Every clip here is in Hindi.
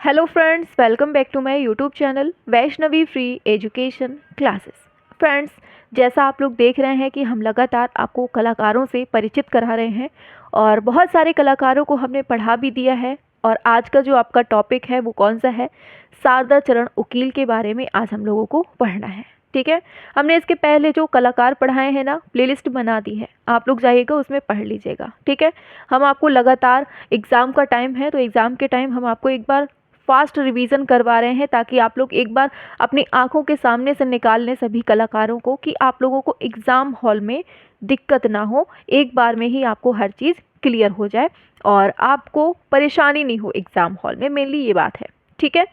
Hello friends, welcome back to my YouTube channel Vaishnavi free education classes. Friends, जैसा आप लोग देख रहे हैं कि हम लगातार आपको कलाकारों से परिचित करा रहे हैं और बहुत सारे कलाकारों को हमने पढ़ा भी दिया है। और आज का जो आपका टॉपिक है वो कौन सा है? शारदा चरण उकील के बारे में आज हम लोगों को पढ़ना है। ठीक है, हमने इसके पहले जो कलाकार पढ़ाए हैं ना, प्लेलिस्ट बना दी है, आप लोग जाइएगा उसमें पढ़ लीजिएगा। ठीक है, हम आपको लगातार एग्ज़ाम का टाइम है तो एग्ज़ाम के टाइम हम आपको एक बार फास्ट रिवीजन करवा रहे हैं ताकि आप लोग एक बार अपनी आंखों के सामने से निकाल लें सभी कलाकारों को कि आप लोगों को एग्ज़ाम हॉल में दिक्कत ना हो, एक बार में ही आपको हर चीज़ क्लियर हो जाए और आपको परेशानी नहीं हो एग्ज़ाम हॉल में। मेनली ये बात है। ठीक है,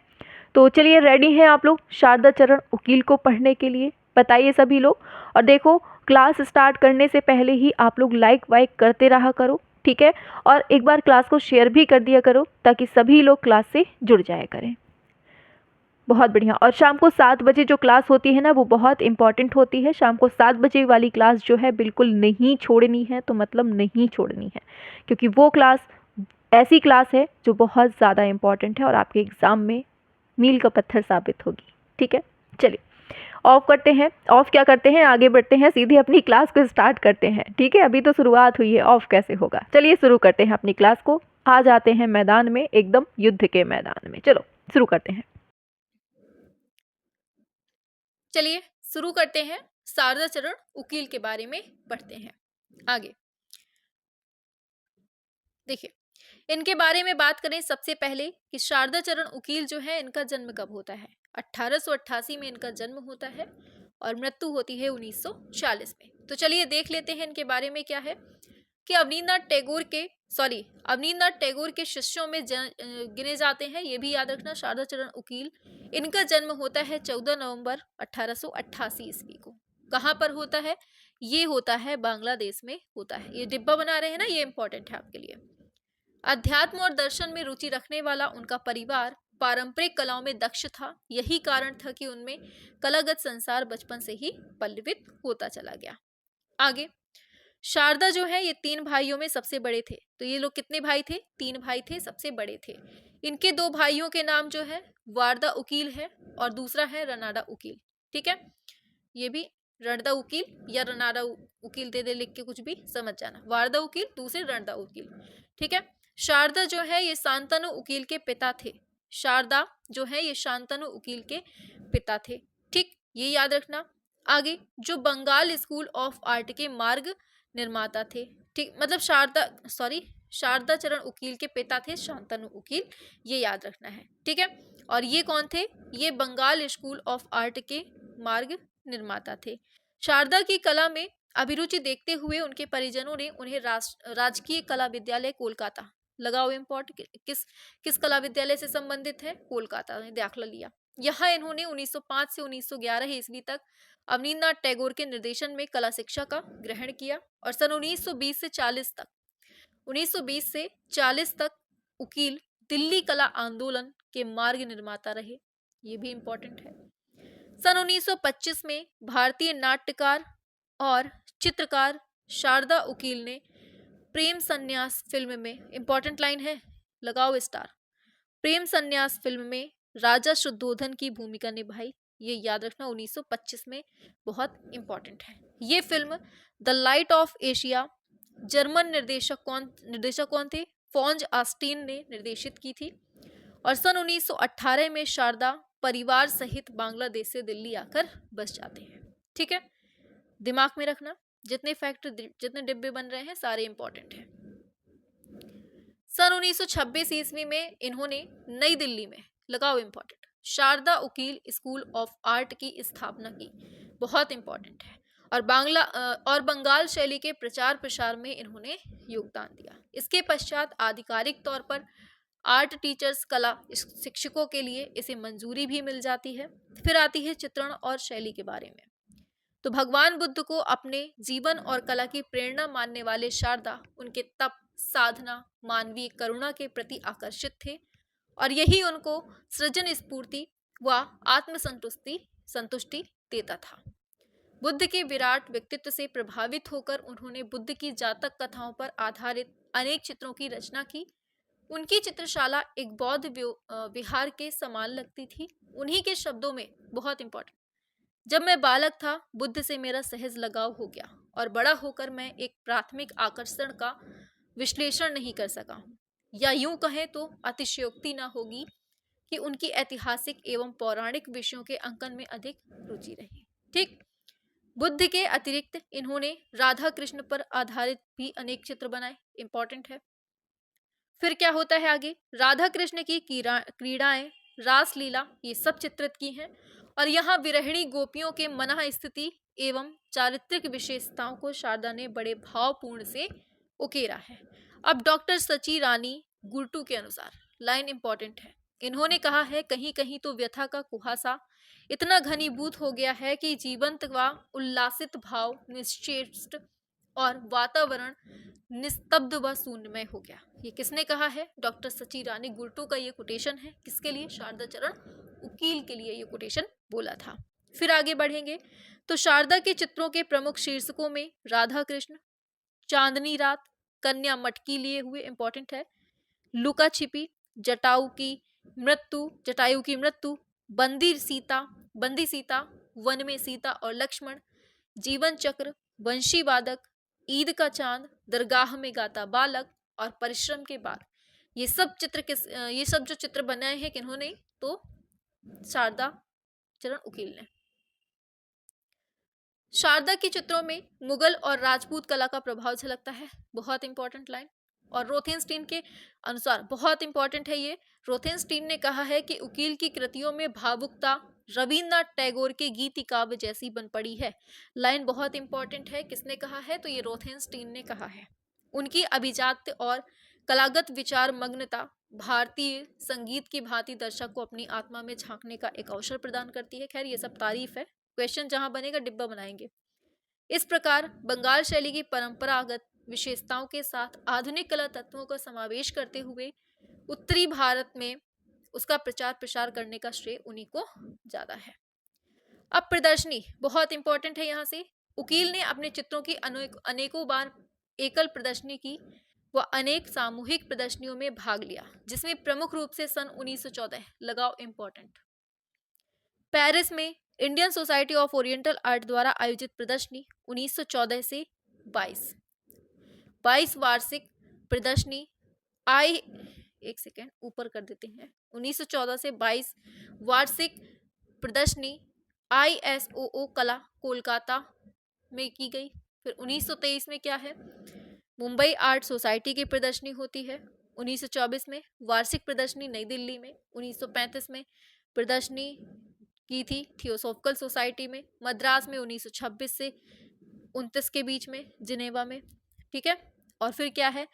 तो चलिए, रेडी हैं आप लोग शारदा चरण उकील को पढ़ने के लिए? बताइए सभी लोग। और देखो, क्लास स्टार्ट करने से पहले ही आप लोग लाइक वाइक करते रहा करो। ठीक है, और एक बार क्लास को शेयर भी कर दिया करो ताकि सभी लोग क्लास से जुड़ जाया करें। बहुत बढ़िया। और शाम को 7 बजे जो क्लास होती है ना, वो बहुत इंपॉर्टेंट होती है। शाम को 7 बजे वाली क्लास जो है बिल्कुल नहीं छोड़नी है, तो मतलब नहीं छोड़नी है, क्योंकि वो क्लास ऐसी क्लास है जो बहुत ज़्यादा इंपॉर्टेंट है और आपके एग्ज़ाम में मील का पत्थर साबित होगी। ठीक है, चलिए ऑफ करते हैं। ऑफ क्या करते हैं, आगे बढ़ते हैं, सीधे अपनी क्लास को स्टार्ट करते हैं। ठीक है, अभी तो शुरुआत हुई है, ऑफ कैसे होगा। चलिए शुरू करते हैं अपनी क्लास को। आ जाते हैं मैदान में, एकदम युद्ध के मैदान में। चलो शुरू करते हैं। चलिए शुरू करते हैं। शारदा चरण उकील के बारे में पढ़ते हैं आगे। देखिए, इनके बारे में बात करें सबसे पहले कि शारदा चरण उकील जो है, इनका जन्म कब होता है? 1888 में इनका जन्म होता है और मृत्यु होती है 1940 में। तो चलिए देख लेते हैं इनके बारे में क्या है कि अवनींद्रनाथ टैगोर के शिष्यों में गिने जाते हैं। ये भी याद रखना, शारदा चरण उकील। इनका जन्म होता है 14 नवंबर 1888 ईस्वी को। कहाँ पर होता है? ये होता है बांग्लादेश में होता है। ये डिब्बा बना रहे हैं ना, ये इंपॉर्टेंट है आपके लिए। अध्यात्म और दर्शन में रुचि रखने वाला उनका परिवार पारंपरिक कलाओं में दक्ष था। यही कारण था कि उनमें कलागत संसार बचपन से ही पल्लवित होता चला गया। आगे, शारदा जो है ये 3 भाइयों में सबसे बड़े थे। तो ये लोग कितने भाई थे? 3 भाई थे, सबसे बड़े थे। इनके 2 भाइयों के नाम जो है वारदा उकील है और दूसरा है रनाडा उकील। ठीक है, ये भी रणदा उकील या रनाडा उकील दे दे लिख के, कुछ भी समझ जाना। वारदा उकील, दूसरे रणदा उकील। ठीक है, शारदा जो है ये शांतनु उकील के पिता थे। शारदा जो है ये शांतनु उकील के पिता थे। ठीक, ये याद रखना। आगे, जो बंगाल स्कूल ऑफ आर्ट के मार्ग निर्माता थे। ठीक, मतलब शारदा चरण उकील के पिता थे शांतनु उकील, ये याद रखना है। ठीक है, और ये कौन थे? ये बंगाल स्कूल ऑफ आर्ट के मार्ग निर्माता थे। शारदा की कला में अभिरुचि देखते हुए उनके परिजनों ने उन्हें राजकीय कला विद्यालय कोलकाता, लगाओ इम्पोर्ट, किस किस कला विद्यालय से संबंधित है? कोलकाता में दाखिला लिया। यहाँ इन्होंने 1905 से 1911 ईस्वी तक अवनींद्रनाथ टैगोर के निर्देशन में कला शिक्षा का ग्रहण किया और सन 1920 से 40 तक उकील दिल्ली कला आंदोलन के मार्ग निर्माता रहे। ये भी इंपॉर्टेंट है। सन 1925 में भारतीय नाट्यकार और चित्रकार शारदा उकील ने प्रेम संन्यास फिल्म में, इंपॉर्टेंट लाइन है, लगाओ स्टार, प्रेम संन्यास फिल्म में राजा शुद्धोधन की भूमिका निभाई। ये याद रखना, 1925 में, बहुत इंपॉर्टेंट है। ये film the light of Asia, German निर्देशक कौन थे? फॉन्ज आस्टीन ने निर्देशित की थी। और सन 1918 में शारदा परिवार सहित बांग्लादेश से दिल्ली आकर बस जाते हैं। ठीक है, दिमाग में रखना, जितने जितने डिब्बे बन रहे हैं सारे इंपॉर्टेंट हैं। सन 1926 ईस्वी में इन्होंने नई दिल्ली में, लगाओ important, Sharda Ukil school of art की स्थापना की। बहुत इंपॉर्टेंट है। और बंगाल शैली के प्रचार प्रसार में इन्होंने योगदान दिया। इसके पश्चात आधिकारिक तौर पर आर्ट टीचर्स, कला शिक्षकों के लिए इसे मंजूरी भी मिल जाती है। फिर आती है चित्रण और शैली के बारे में। तो भगवान बुद्ध को अपने जीवन और कला की प्रेरणा मानने वाले शारदा उनके तप, साधना, मानवीय करुणा के प्रति आकर्षित थे और यही उनको सृजन स्फूर्ति व संतुष्टि देता था। बुद्ध के विराट व्यक्तित्व से प्रभावित होकर उन्होंने बुद्ध की जातक कथाओं पर आधारित अनेक चित्रों की रचना की। उनकी चित्रशाला एक बौद्ध विहार के समान लगती थी। उन्हीं के शब्दों में, बहुत इंपॉर्टेंट, जब मैं बालक था बुद्ध से मेरा सहज लगाव हो गया और बड़ा होकर मैं एक प्राथमिक आकर्षण का विश्लेषण नहीं कर सका हूँ, या यूं कहें तो अतिशयोक्ति न होगी कि उनकी ऐतिहासिक एवं पौराणिक विषयों के अंकन में अधिक रुचि रही। ठीक। बुद्ध के अतिरिक्त इन्होंने राधा कृष्ण पर आधारित भी अनेक चित्र बनाए, इंपॉर्टेंट है। फिर क्या होता है आगे, राधा कृष्ण की क्रीड़ाएं, रासलीला, ये सब चित्रित की हैं और यहाँ विरहिणी गोपियों के मनः स्थिति एवं चारित्रिक विशेषताओं को शारदा ने बड़े भावपूर्ण से उकेरा है। अब डॉक्टर सची रानी गुरटू के अनुसार लाइन इंपॉर्टेंट है। इन्होंने कहा है, कहीं कहीं तो व्यथा का कुहासा इतना घनीभूत हो गया है कि जीवंत व उल्लासित भाव निश्चेष्ट और वातावरण निस्तब्ध व शून्यमय हो गया। ये किसने कहा है? डॉक्टर सची रानी गुरटू का ये कोटेशन है। किसके लिए? शारदा चरण उकील के लिए ये कोटेशन बोला था। फिर आगे बढ़ेंगे तो शारदा के चित्रों के प्रमुख शीर्षकों में राधा कृष्ण, चांदनी रात, कन्या मटकी लिए हुए, इंपॉर्टेंट है, लुका छिपी, जटायु की मृत्यु, बंदी सीता, वन में सीता और लक्ष्मण, जीवन चक्र, वंशी वादक, ईद का चांद, दरगाह में गाता बालक और परिश्रम के बाद, ये सब जो चित्र बनाए हैं किन्होंने? तो शारदा चरण उकील ने। शारदा के चित्रों में मुगल और राजपूत कला का प्रभाव झलकता है, बहुत इंपॉर्टेंट लाइन। और रोथेनस्टीन के अनुसार, बहुत इंपॉर्टेंट है ये, रोथेनस्टीन ने कहा है कि उकील की कृतियों में भावुकता रविन्द्रनाथ टैगोर के गीति काव्य जैसी बन पड़ी है। लाइन बहुत इंपॉर्टेंट है, किसने कहा है? तो ये रोथेनस्टीन ने कहा है। उनकी अभिजात्य और कलागत विचार मग्नता भारतीय संगीत की भांति दर्शक को अपनी आत्मा में झांकने का एक अवसर प्रदान करती है। खैर ये सब तारीफ है, क्वेश्चन जहां बनेगा डिब्बा बनाएंगे। इस प्रकार बंगाल शैली की परंपरागत विशेषताओं के साथ आधुनिक कला तत्वों का समावेश करते हुए उत्तरी भारत में उसका प्रचार प्रसार करने का श्रेय उन्हीं को ज्यादा है। अब प्रदर्शनी बहुत इंपॉर्टेंट है। यहाँ से उकील ने अपने चित्रों की अनेकों बार एकल प्रदर्शनी की व अनेक सामूहिक प्रदर्शनियों में भाग लिया, जिसमें प्रमुख रूप से सन 1914 लगाओ, इंपॉर्टेंट, पेरिस में Indian society of oriental art द्वारा आयोजित प्रदर्शनी 1914 से 22 वार्षिक प्रदर्शनी एक सेकेंड ऊपर कर देते हैं, 1914 से 22 वार्षिक प्रदर्शनी ISOO कला कोलकाता में की गई। फिर 1923 में क्या है? मुंबई आर्ट सोसाइटी की प्रदर्शनी होती है। 1924 में वार्षिक प्रदर्शनी नई दिल्ली में। 1935 में प्रदर्शनी की थी थियोसॉफिकल सोसाइटी में मद्रास में। 1926 से 29 के बीच में जिनेवा में, ठीक है। और फिर क्या है,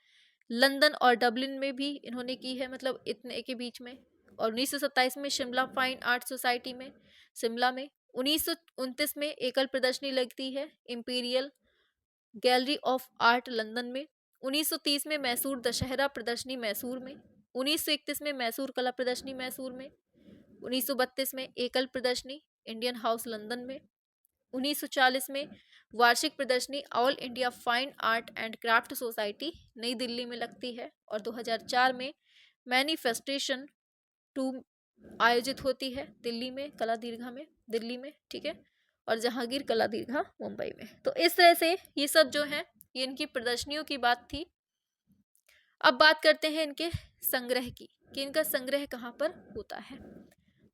लंदन और डबलिन में भी इन्होंने की है, मतलब इतने के बीच में। और 1927 में शिमला फाइन आर्ट सोसाइटी में शिमला में। 1929 में एकल प्रदर्शनी लगती है imperial gallery of art London में। 1930 में मैसूर दशहरा प्रदर्शनी मैसूर में। 1931 में मैसूर कला प्रदर्शनी मैसूर में। 1932 में एकल प्रदर्शनी इंडियन हाउस लंदन में। 1940 में वार्षिक प्रदर्शनी all India fine art and craft society नई दिल्ली में लगती है। और 2004 में मैनिफेस्टेशन 2 आयोजित होती है दिल्ली में, कला दीर्घा में, दिल्ली में, ठीक है। और जहांगीर कला दीर्घा मुंबई में। तो इस तरह से ये सब जो है ये इनकी प्रदर्शनियों की बात थी। अब बात करते हैं इनके संग्रह की, कि इनका संग्रह कहाँ पर होता है।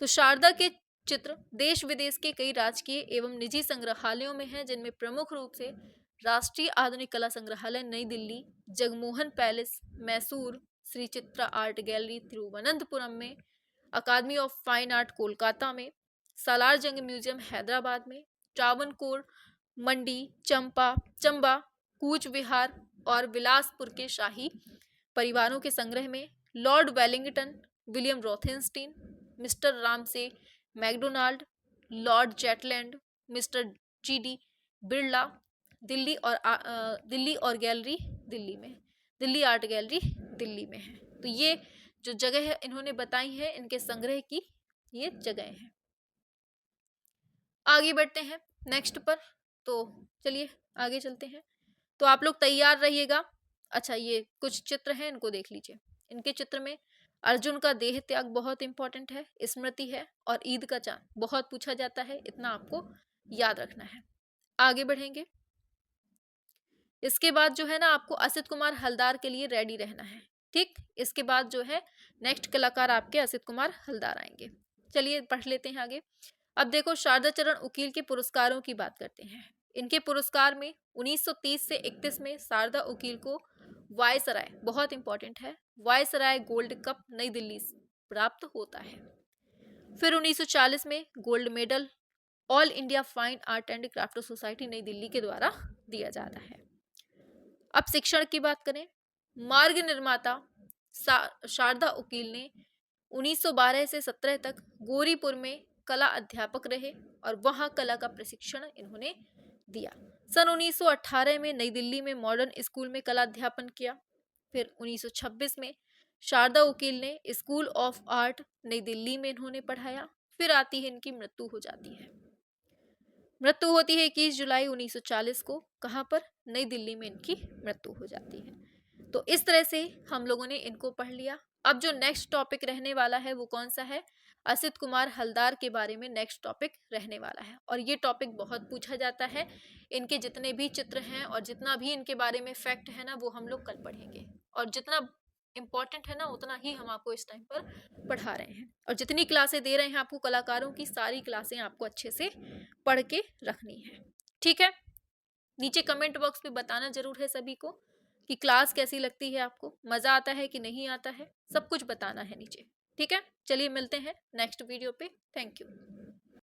तो शारदा के चित्र देश विदेश के कई राजकीय एवं निजी संग्रहालयों में हैं, जिनमें प्रमुख रूप से राष्ट्रीय आधुनिक कला संग्रहालय नई Delhi, Jagmohan palace Mysore, Shri Chitra art gallery Thiruvananthapuram में, अकादमी ऑफ फाइन आर्ट कोलकाता में, सालार जंग म्यूजियम हैदराबाद में, ट्रावनकोर, मंडी, चंबा, कूच विहार और बिलासपुर के शाही परिवारों के संग्रह में, Lord Wellington, William Rothenstein, mister Ramsay MacDonald, Lord Zetland, mister GD Birla, Delhi और गैलरी दिल्ली में, दिल्ली आर्ट गैलरी दिल्ली में है। तो ये जो जगह है इन्होंने बताई है इनके संग्रह की, ये जगह है। आगे बढ़ते हैं नेक्स्ट पर, तो चलिए आगे चलते हैं। तो आप लोग तैयार रहिएगा। अच्छा, ये कुछ चित्र हैं, इनको देख लीजिए। इनके चित्र में अर्जुन का देह त्याग बहुत इंपॉर्टेंट है, स्मृति है, और ईद का चांद बहुत पूछा जाता है, इतना आपको याद रखना है। आगे बढ़ेंगे। इसके बाद जो है ना आपको असित कुमार हलदार के लिए रेडी रहना है। ठीक, इसके बाद जो है नेक्स्ट कलाकार आपके असित कुमार हलदार आएंगे। चलिए पढ़ लेते हैं आगे। अब देखो, शारदा चरण उकील के पुरस्कारों की बात करते हैं। इनके पुरस्कार में 1930 से 31 में शारदा उकील को वायसराय, बहुत इंपॉर्टेंट है, वायसराय गोल्ड कप नई दिल्ली प्राप्त होता है। फिर 1940 में gold medal all India fine art and craft society नई दिल्ली के द्वारा दिया जाता है। अब शिक्षण की बात करें, मार्ग निर्माता शारदा उकील ने 1912 से 17 तक गोरीपुर में कला अध्यापक रहे और वहां कला का प्रशिक्षण इन्होंने दिया। सन 1918 में नई दिल्ली में मॉडर्न स्कूल में कला अध्यापन किया। फिर 1926 में शारदा उकील ने स्कूल ऑफ आर्ट नई दिल्ली में इन्होंने पढ़ाया। फिर आती है इनकी मृत्यु हो जाती है। मृत्यु होती है 21 जुलाई 1940 को। कहाँ पर? नई दिल्ली में इनकी मृत्यु हो जाती है। तो इस तरह से हम लोगों ने इनको पढ़ लिया। अब जो नेक्स्ट टॉपिक रहने वाला है वो कौन सा है? असित कुमार हलदार के बारे में नेक्स्ट टॉपिक रहने वाला है, और ये टॉपिक बहुत पूछा जाता है। इनके जितने भी चित्र हैं और जितना भी इनके बारे में फैक्ट है ना, वो हम लोग कल पढ़ेंगे, और जितना इम्पॉर्टेंट है ना उतना ही हम आपको इस टाइम पर पढ़ा रहे हैं। और जितनी क्लासें दे रहे हैं आपको कलाकारों की, सारी क्लासें आपको अच्छे से पढ़ के रखनी है। ठीक है, नीचे कमेंट बॉक्स में बताना जरूर है सभी को कि क्लास कैसी लगती है, आपको मजा आता है कि नहीं आता है, सब कुछ बताना है नीचे। ठीक है, चलिए मिलते हैं नेक्स्ट वीडियो पे। Thank you.